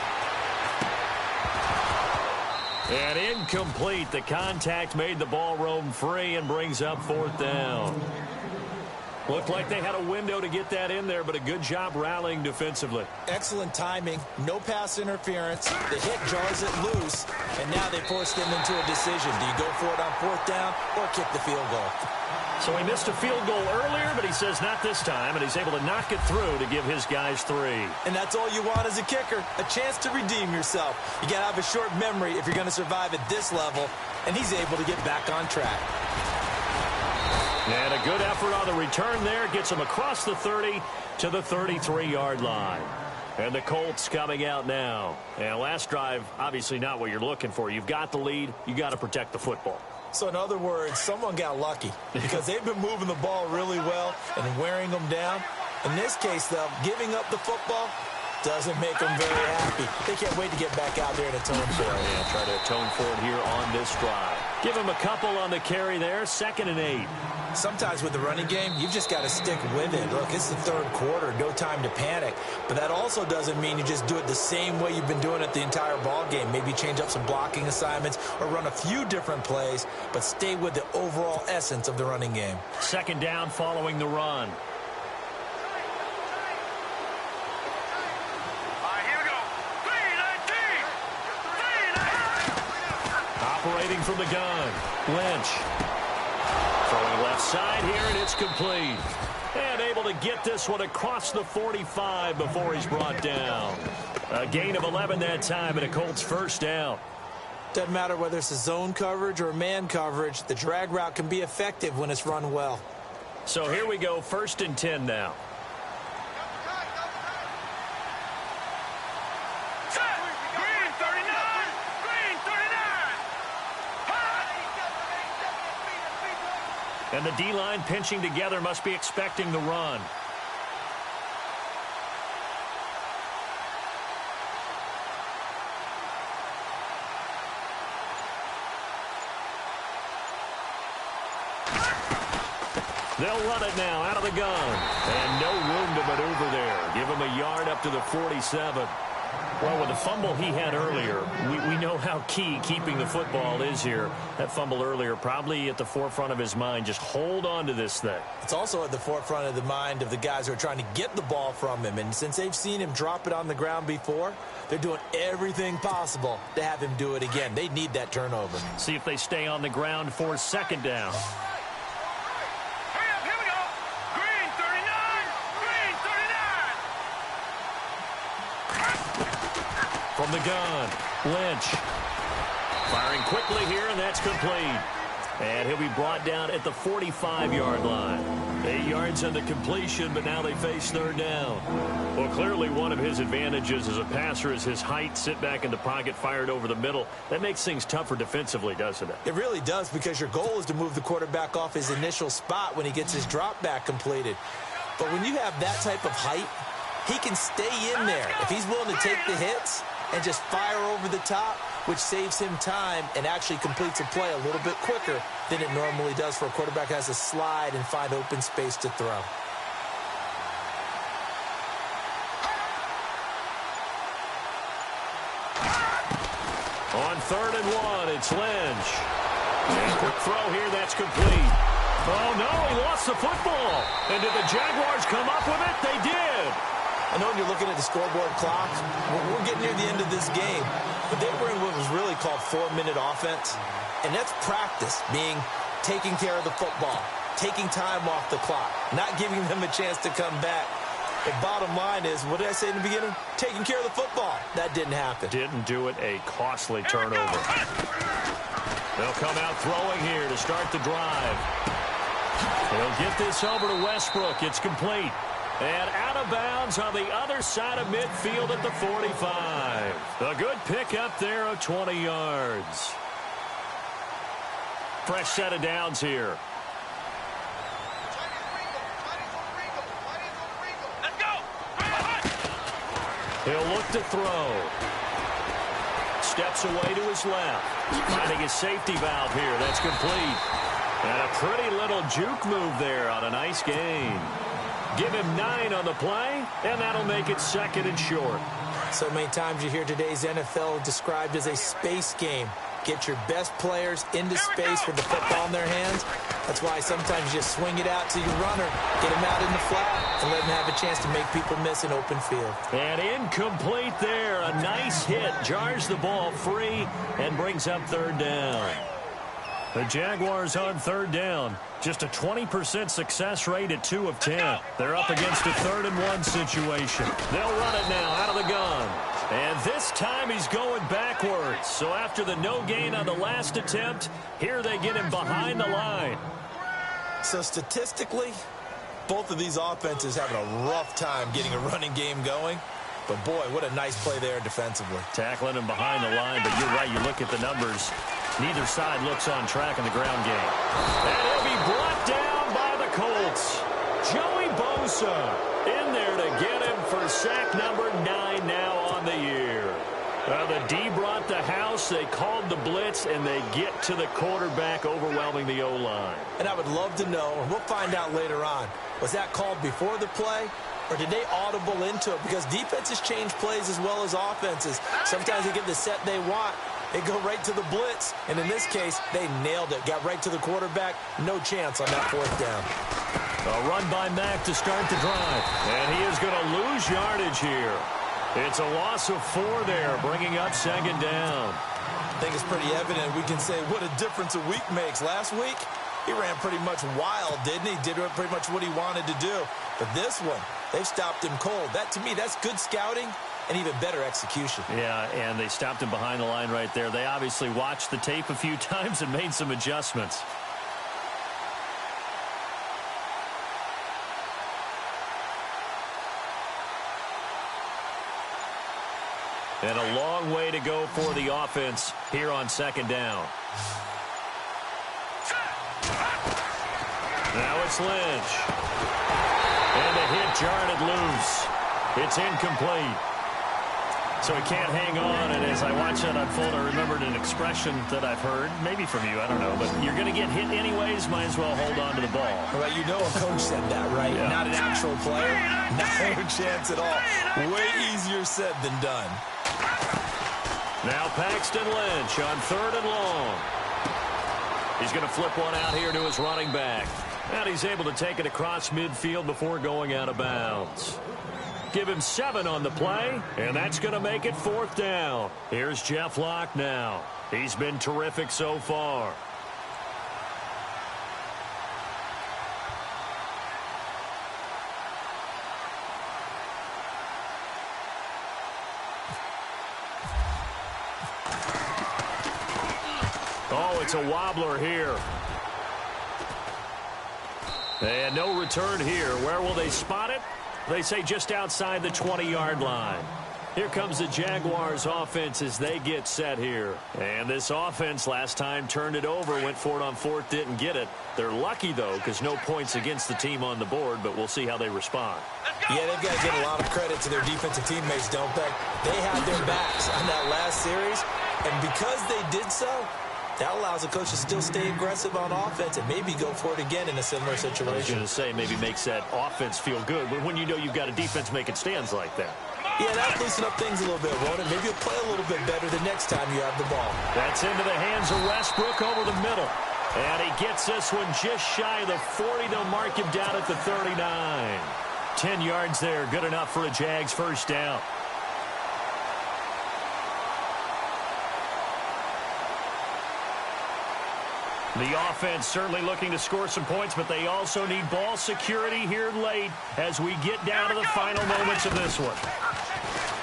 And incomplete. The contact made the ball roam free and brings up 4th down. Looked like they had a window to get that in there, but a good job rallying defensively. Excellent timing, no pass interference. The hit jars it loose, and now they force them into a decision. Do you go for it on 4th down or kick the field goal? So he missed a field goal earlier, but he says not this time, and he's able to knock it through to give his guys 3. And that's all you want as a kicker, a chance to redeem yourself. You got to have a short memory if you're going to survive at this level, and he's able to get back on track. And a good effort on the return there. Gets him across the 30 to the 33-yard line. And the Colts coming out now. And last drive, obviously not what you're looking for. You've got the lead. You got to protect the football. So in other words, someone got lucky because they've been moving the ball really well and wearing them down. In this case, though, giving up the football doesn't make them very happy. They can't wait to get back out there and atone for it. Yeah, try to atone for it here on this drive. Give him a couple on the carry there, 2nd and 8. Sometimes with the running game, you've just got to stick with it. Look, it's the third quarter, no time to panic. But that also doesn't mean you just do it the same way you've been doing it the entire ball game. Maybe change up some blocking assignments or run a few different plays, but stay with the overall essence of the running game. 2nd down following the run. Operating from the gun, Lynch. Throwing left side here, and it's complete. And able to get this one across the 45 before he's brought down. A gain of 11 that time, and a Colts 1st down. Doesn't matter whether it's a zone coverage or man coverage, the drag route can be effective when it's run well. So here we go, 1st and 10 now. And the D-line pinching together, must be expecting the run. They'll run it now out of the gun. And no room to maneuver there. Give him a yard up to the 47. Well, with the fumble he had earlier, we know how key keeping the football is here. That fumble earlier probably at the forefront of his mind. Just hold on to this thing. It's also at the forefront of the mind of the guys who are trying to get the ball from him. And since they've seen him drop it on the ground before, they're doing everything possible to have him do it again. They need that turnover. See if they stay on the ground for 2nd down. From the gun, Lynch. Firing quickly here, and that's complete. And he'll be brought down at the 45-yard line. 8 yards on the completion, but now they face 3rd down. Well, clearly one of his advantages as a passer is his height. Sit back in the pocket, fired over the middle. That makes things tougher defensively, doesn't it? It really does, because your goal is to move the quarterback off his initial spot when he gets his drop back completed. But when you have that type of height, he can stay in there. If he's willing to take the hits and just fire over the top, which saves him time and actually completes a play a little bit quicker than it normally does for a quarterback who has to slide and find open space to throw. On 3rd and 1, it's Lynch. And quick throw here, that's complete. Oh, no, he lost the football. And did the Jaguars come up with it? They did. I know when you're looking at the scoreboard clock, we're getting near the end of this game, but they were in what was really called 4-minute offense, and that's practice, being taking care of the football, taking time off the clock, not giving them a chance to come back. The bottom line is, what did I say in the beginning? Taking care of the football. That didn't happen. Didn't do it, a costly turnover. They'll come out throwing here to start the drive. They'll get this over to Westbrook. It's complete. And out of bounds on the other side of midfield at the 45. A good pickup there of 20 yards. Fresh set of downs here. Let's go! He'll look to throw. Steps away to his left. Finding his safety valve here. That's complete. And a pretty little juke move there on a nice gain. Give him 9 on the play, and that'll make it 2nd and short. So many times you hear today's NFL described as a space game. Get your best players into space with the football in their hands. That's why sometimes you just swing it out to your runner, get him out in the flat, and let him have a chance to make people miss an open field. And incomplete there. A nice hit. Jars the ball free and brings up 3rd down. The Jaguars on 3rd down. Just a 20% success rate at 2 of 10. They're up against a 3rd and 1 situation. They'll run it now out of the gun. And this time he's going backwards. So after the no gain on the last attempt, here they get him behind the line. So statistically, both of these offenses having a rough time getting a running game going. But boy, what a nice play there defensively. Tackling him behind the line, but you're right, you look at the numbers. Neither side looks on track in the ground game. And he'll be brought down by the Colts. Joey Bosa in there to get him for sack number 9 now on the year. Well, the D brought the house. They called the blitz, and they get to the quarterback, overwhelming the O-line. And I would love to know, and we'll find out later on, was that called before the play, or did they audible into it? Because defenses change plays as well as offenses. Sometimes they get the set they want. They go right to the blitz, and in this case, they nailed it. Got right to the quarterback. No chance on that fourth down. A run by Mack to start the drive. And he is going to lose yardage here. It's a loss of 4 there, bringing up second down. I think it's pretty evident. We can say what a difference a week makes. Last week, he ran pretty much wild, didn't he? Did pretty much what he wanted to do. But this one, they've stopped him cold. That, to me, that's good scouting and even better execution. Yeah, and they stopped him behind the line right there. They obviously watched the tape a few times and made some adjustments. And a long way to go for the offense here on second down. Now it's Lynch. And the hit jarred it loose. It's incomplete. So he can't hang on, and as I watch that unfold, I remembered an expression that I've heard, maybe from you, I don't know, but you're going to get hit anyways, might as well hold on to the ball. Well, you know a coach said that, right? Yeah. Not an actual player. No chance at all. Way easier said than done. Now Paxton Lynch on 3rd and long. He's going to flip one out here to his running back. And he's able to take it across midfield before going out of bounds. Give him 7 on the play, and that's going to make it 4th down. Here's Jeff Locke now. He's been terrific so far. Oh, it's a wobbler here. And no return here. Where will they spot it? They say just outside the 20-yard line. Here comes the Jaguars offense as they get set here. And this offense last time turned it over, went for it on 4th, didn't get it. They're lucky, though, because no points against the team on the board, but we'll see how they respond. Yeah, they've got to give a lot of credit to their defensive teammates, don't they? They had their backs on that last series, and because they did so, that allows the coach to still stay aggressive on offense and maybe go for it again in a similar situation. I was going to say maybe makes that offense feel good, but when you know you've got a defense making stands like that. Yeah, that'll loosen up things a little bit, won't it? Maybe you'll play a little bit better the next time you have the ball. That's into the hands of Westbrook over the middle. And he gets this one just shy of the 40. They'll mark him down at the 39. 10 yards there, good enough for a Jags first down. The offense certainly looking to score some points, but they also need ball security here late as we get down to the final moments of this one.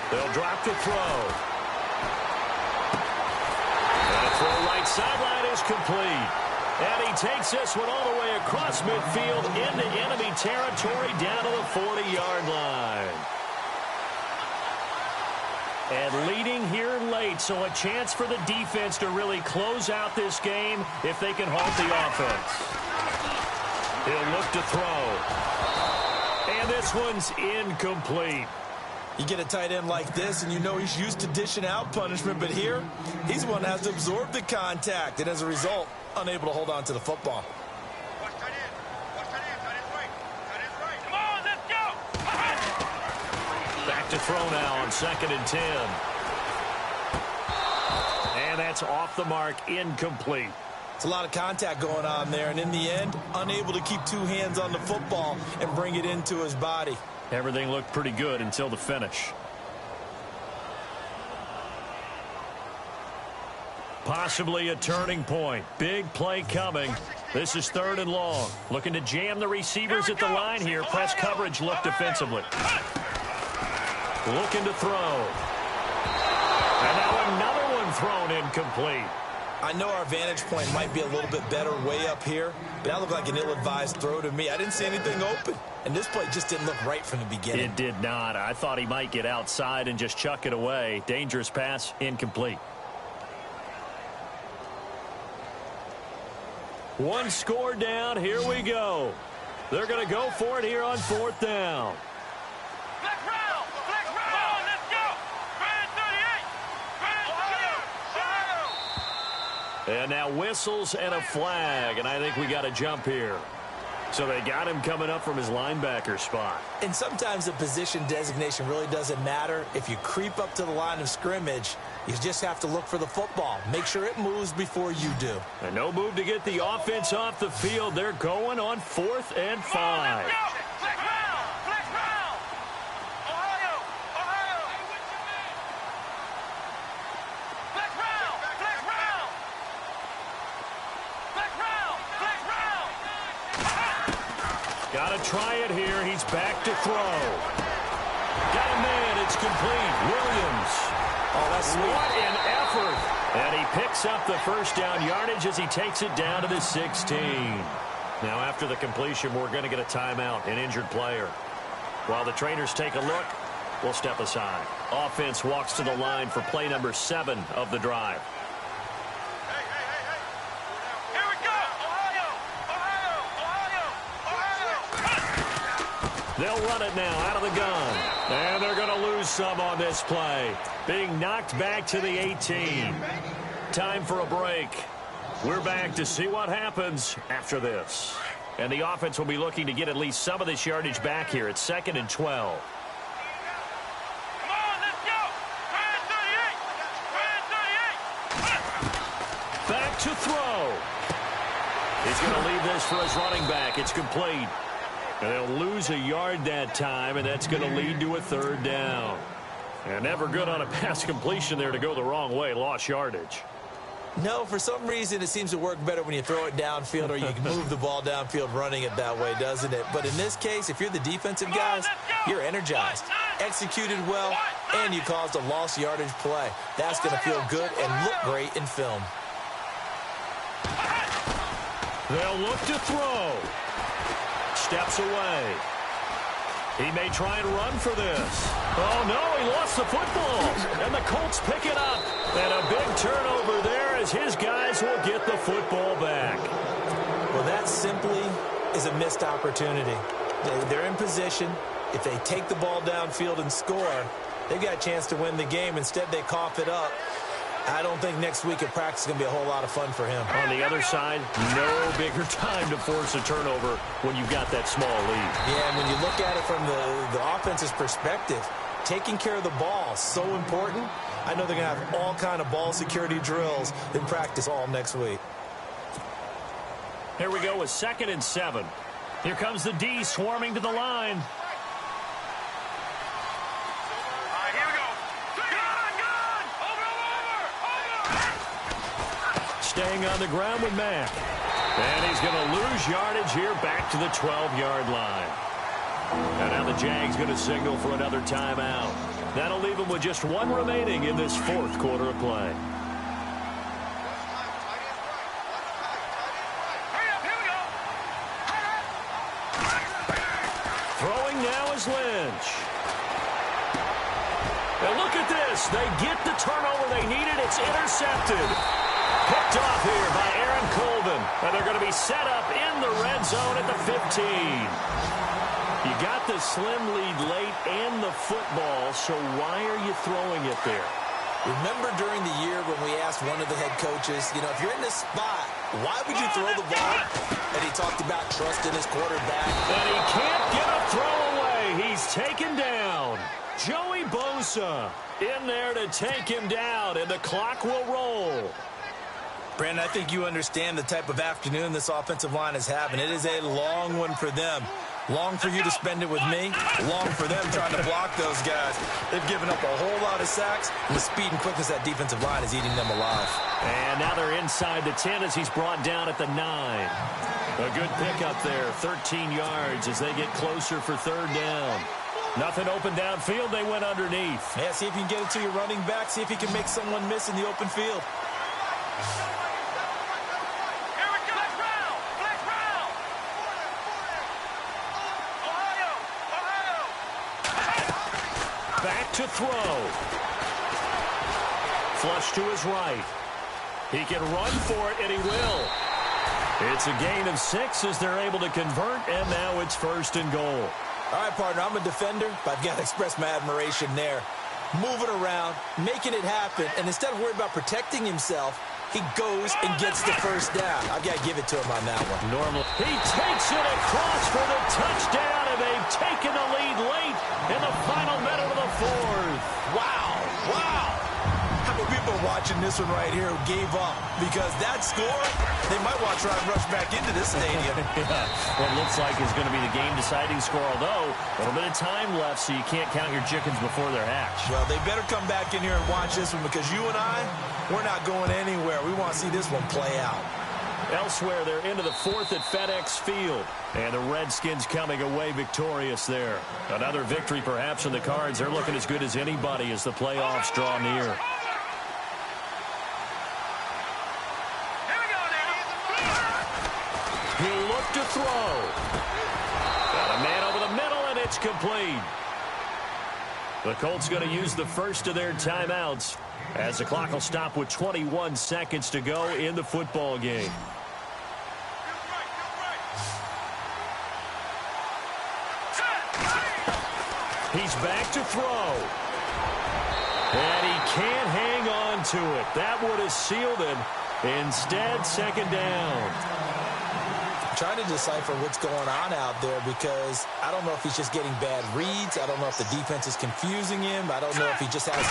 They'll drop the throw. And the throw right sideline is complete. And he takes this one all the way across midfield into enemy territory down to the 40-yard line. And leading here late, so a chance for the defense to really close out this game if they can halt the offense. He'll look to throw. And this one's incomplete. You get a tight end like this, and you know he's used to dishing out punishment, but here, he's the one that has to absorb the contact, and as a result, unable to hold on to the football. Back to throw now on 2nd and 10. And that's off the mark, incomplete. It's a lot of contact going on there, and in the end, unable to keep 2 hands on the football and bring it into his body. Everything looked pretty good until the finish. Possibly a turning point. Big play coming. This is 3rd and long. Looking to jam the receivers at the line here. Press coverage look defensively. Looking to throw. And now another one thrown incomplete. I know our vantage point might be a little bit better way up here, but that looked like an ill-advised throw to me. I didn't see anything open, and this play just didn't look right from the beginning. It did not. I thought he might get outside and just chuck it away. Dangerous pass, incomplete. One score down. Here we go. They're going to go for it here on 4th down. And now whistles and a flag, and I think we got a jump here. So they got him coming up from his linebacker spot. And sometimes the position designation really doesn't matter. If you creep up to the line of scrimmage, you just have to look for the football. Make sure it moves before you do. And no move to get the offense off the field. They're going on 4th and 5. Got to try it here. He's back to throw. Got a man. It's complete. Williams. Oh, that's sweet. What an effort. And he picks up the first down yardage as he takes it down to the 16. Now, after the completion, we're going to get a timeout, an injured player. While the trainers take a look, we'll step aside. Offense walks to the line for play number 7 of the drive. They'll run it now out of the gun. And they're going to lose some on this play. Being knocked back to the 18. Time for a break. We're back to see what happens after this. And the offense will be looking to get at least some of this yardage back here at 2nd and 12. Come on, let's go. Back to throw. He's going to leave this for his running back. It's complete. And they'll lose a yard that time, and that's going to lead to a 3rd down. And never good on a pass completion there to go the wrong way. Lost yardage. No, for some reason it seems to work better when you throw it downfield or you can move the ball downfield running it that way, doesn't it? But in this case, if you're the defensive guys, you're energized, executed well, and you caused a lost yardage play. That's going to feel good and look great in film. They'll look to throw. Steps away. He may try and run for this. Oh, no, he lost the football. And the Colts pick it up. And a big turnover there as his guys will get the football back. Well, that simply is a missed opportunity. They're in position. If they take the ball downfield and score, they've got a chance to win the game. Instead, they cough it up. I don't think next week at practice is going to be a whole lot of fun for him. On the other side, no bigger time to force a turnover when you've got that small lead. Yeah, and when you look at it from the offense's perspective, taking care of the ball is so important. I know they're going to have all kind of ball security drills in practice all next week. Here we go with 2nd and 7. Here comes the D swarming to the line. Staying on the ground with Mack. And he's going to lose yardage here back to the 12-yard line. And now the Jags going to signal for another timeout. That'll leave them with just 1 remaining in this 4th quarter of play. Throwing now is Lynch. And look at this. They get the turnover they needed. It's intercepted. Picked off here by Aaron Colvin. And they're going to be set up in the red zone at the 15. You got the slim lead late and the football, so why are you throwing it there? Remember during the year when we asked one of the head coaches, you know, if you're in this spot, why would you throw the ball? And he talked about trusting his quarterback. And he can't get a throw away. He's taken down. Joey Bosa in there to take him down, and the clock will roll. Brandon, I think you understand the type of afternoon this offensive line is having. It is a long one for them. Long for you to spend it with me. Long for them trying to block those guys. They've given up a whole lot of sacks, and the speed and quickness of that defensive line is eating them alive. And now they're inside the 10 as he's brought down at the 9. A good pickup there, 13 yards as they get closer for 3rd down. Nothing open downfield, they went underneath. Yeah, see if you can get it to your running back. See if you can make someone miss in the open field. Back to throw. Flush to his right. He can run for it, and he will. It's a gain of 6 as they're able to convert, and now it's 1st and goal. All right, partner, I'm a defender, but I've got to express my admiration there. Moving around, making it happen, and instead of worrying about protecting himself, he goes and gets the first down. I've got to give it to him on that one. Normal. He takes it across for the touchdown, and they've taken the lead late in the final minute of the fourth. Wow. Wow. How many people are watching this one right here who gave up? Because that score, they might want to try and rush back into this stadium. Yeah, what it looks like is going to be the game-deciding score, although a little bit of time left, so you can't count your chickens before they're hatched. Well, they better come back in here and watch this one, because you and I, we're not going anywhere. We want to see this one play out. Elsewhere, they're into the fourth at FedEx Field. And the Redskins coming away victorious there. Another victory perhaps in the cards. They're looking as good as anybody as the playoffs draw near. He'll look to throw. Got a man over the middle, and it's complete. The Colts going to use the first of their timeouts as the clock will stop with 21 seconds to go in the football game. He's back to throw. And he can't hang on to it. That would have sealed him. Instead, second down. I'm trying to decipher what's going on out there, because I don't know if he's just getting bad reads. I don't know if the defense is confusing him. I don't know if he just has,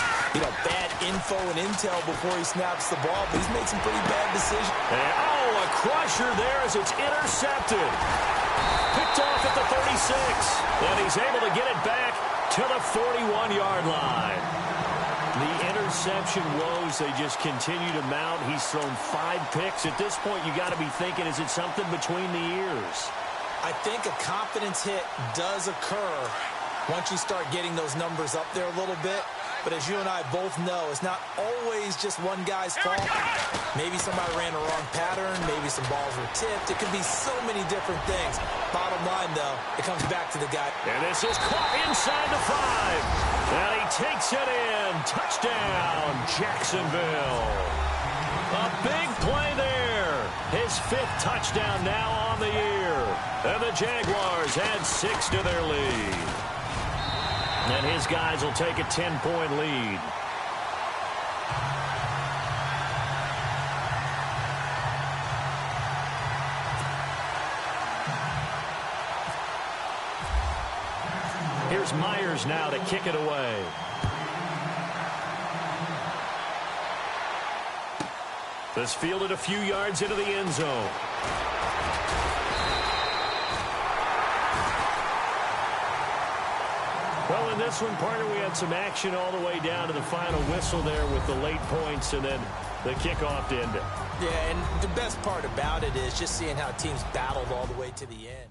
bad info and intel before he snaps the ball. But he's made some pretty bad decisions. And, a crusher there as it's intercepted. Picked off at the 36. And he's able to get it back to the 41-yard line. The interception woes, they just continue to mount. He's thrown 5 picks. At this point, you got to be thinking, is it something between the ears? I think a confidence hit does occur once you start getting those numbers up there a little bit. But as you and I both know, it's not always just one guy's fault. Maybe somebody ran a wrong pattern. Maybe some balls were tipped. It could be so many different things. Bottom line, though, it comes back to the guy. And this is caught inside the 5. And he takes it in. Touchdown, Jacksonville. A big play there. His 5th touchdown now on the year. And the Jaguars add 6 to their lead. And his guys will take a 10-point lead. Here's Myers now to kick it away. This fielded a few yards into the end zone. Well, in this one, partner, we had some action all the way down to the final whistle there with the late points and then the kickoff to end it. Yeah, and the best part about it is just seeing how teams battled all the way to the end.